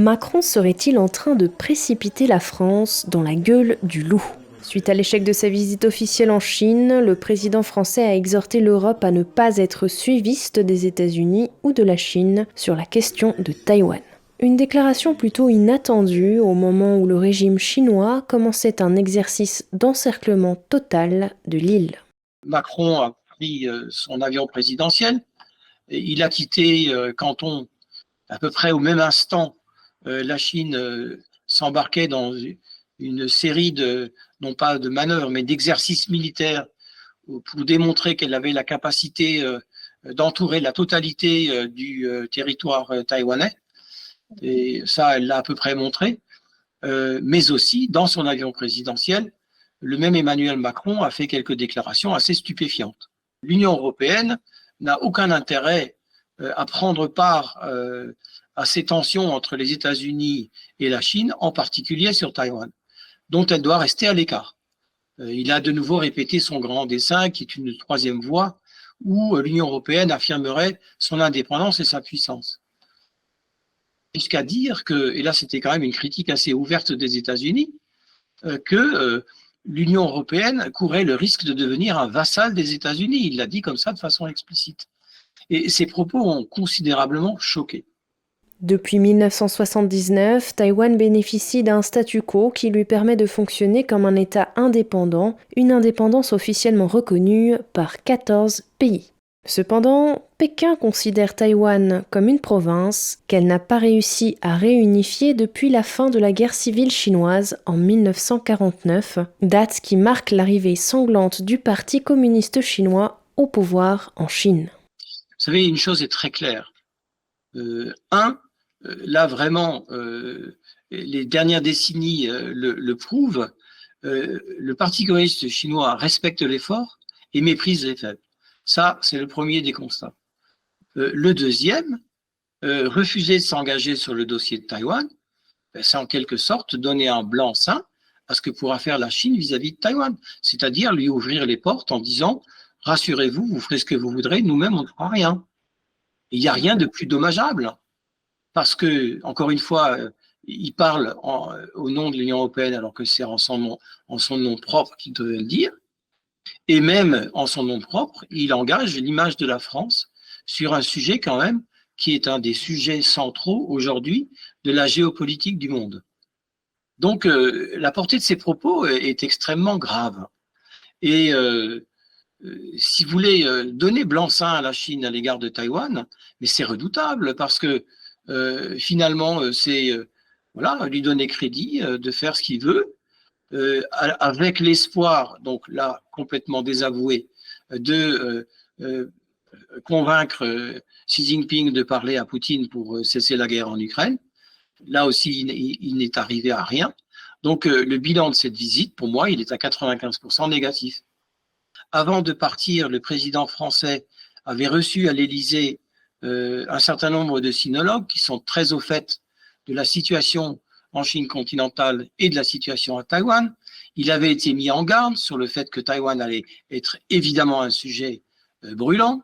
Macron serait-il en train de précipiter la France dans la gueule du loup ? Suite à l'échec de sa visite officielle en Chine, le président français a exhorté l'Europe à ne pas être suiviste des États-Unis ou de la Chine sur la question de Taïwan. Une déclaration plutôt inattendue au moment où le régime chinois commençait un exercice d'encerclement total de l'île. Macron a pris son avion présidentiel. Il a quitté Canton à peu près au même instant. La Chine s'embarquait dans une série de, non pas de manœuvres, mais d'exercices militaires pour démontrer qu'elle avait la capacité d'entourer la totalité du territoire taïwanais. Et ça, elle l'a à peu près montré. Mais aussi, dans son avion présidentiel, le même Emmanuel Macron a fait quelques déclarations assez stupéfiantes. L'Union européenne n'a aucun intérêt à prendre part à ces tensions entre les États-Unis et la Chine, en particulier sur Taïwan, dont elle doit rester à l'écart. Il a de nouveau répété son grand dessein, qui est une troisième voie, où l'Union européenne affirmerait son indépendance et sa puissance. Jusqu'à dire que, et là c'était quand même une critique assez ouverte des États-Unis, que l'Union européenne courait le risque de devenir un vassal des États-Unis. Il l'a dit comme ça de façon explicite. Et ces propos ont considérablement choqué. Depuis 1979, Taïwan bénéficie d'un statu quo qui lui permet de fonctionner comme un État indépendant, une indépendance officiellement reconnue par 14 pays. Cependant, Pékin considère Taïwan comme une province qu'elle n'a pas réussi à réunifier depuis la fin de la guerre civile chinoise en 1949, date qui marque l'arrivée sanglante du Parti communiste chinois au pouvoir en Chine. Vous savez, une chose est très claire. Là vraiment, les dernières décennies le prouvent, le Parti communiste chinois respecte les forts et méprise les faibles. Ça, c'est le premier des constats. Le deuxième, refuser de s'engager sur le dossier de Taïwan, c'est en quelque sorte donner un blanc-seing à ce que pourra faire la Chine vis-à-vis de Taïwan, c'est-à-dire lui ouvrir les portes en disant « Rassurez-vous, vous ferez ce que vous voudrez, nous-mêmes, on ne fera rien ». Il n'y a rien de plus dommageable, parce que, encore une fois, il parle au nom de l'Union européenne alors que c'est en son nom propre qu'il devait le dire. Et même en son nom propre, il engage l'image de la France sur un sujet quand même qui est un des sujets centraux aujourd'hui de la géopolitique du monde. Donc la portée de ces propos est extrêmement grave. Et si vous voulez donner blanc-seing à la Chine à l'égard de Taïwan, mais c'est redoutable parce que finalement c'est voilà, lui donner crédit de faire ce qu'il veut. Avec l'espoir, donc là complètement désavoué, de convaincre Xi Jinping de parler à Poutine pour cesser la guerre en Ukraine. Là aussi, il n'est arrivé à rien. Donc le bilan de cette visite, pour moi, il est à 95% négatif. Avant de partir, le président français avait reçu à l'Élysée un certain nombre de sinologues qui sont très au fait de la situation en Chine continentale et de la situation à Taïwan. Il avait été mis en garde sur le fait que Taïwan allait être évidemment un sujet brûlant.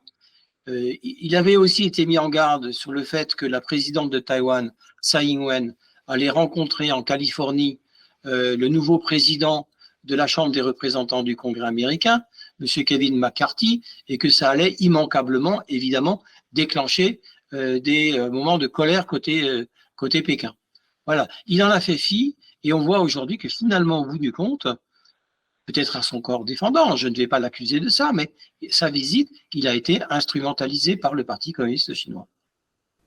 Il avait aussi été mis en garde sur le fait que la présidente de Taïwan, Tsai Ing-wen, allait rencontrer en Californie le nouveau président de la Chambre des représentants du Congrès américain, M. Kevin McCarthy, et que ça allait immanquablement, évidemment, déclencher des moments de colère côté Pékin. Voilà, il en a fait fi et on voit aujourd'hui que finalement, au bout du compte, peut-être à son corps défendant, je ne vais pas l'accuser de ça, mais sa visite, il a été instrumentalisé par le Parti communiste chinois.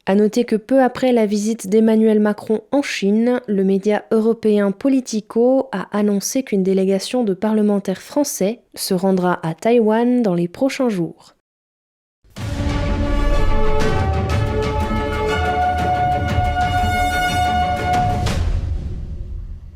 À noter que peu après la visite d'Emmanuel Macron en Chine, le média européen Politico a annoncé qu'une délégation de parlementaires français se rendra à Taïwan dans les prochains jours.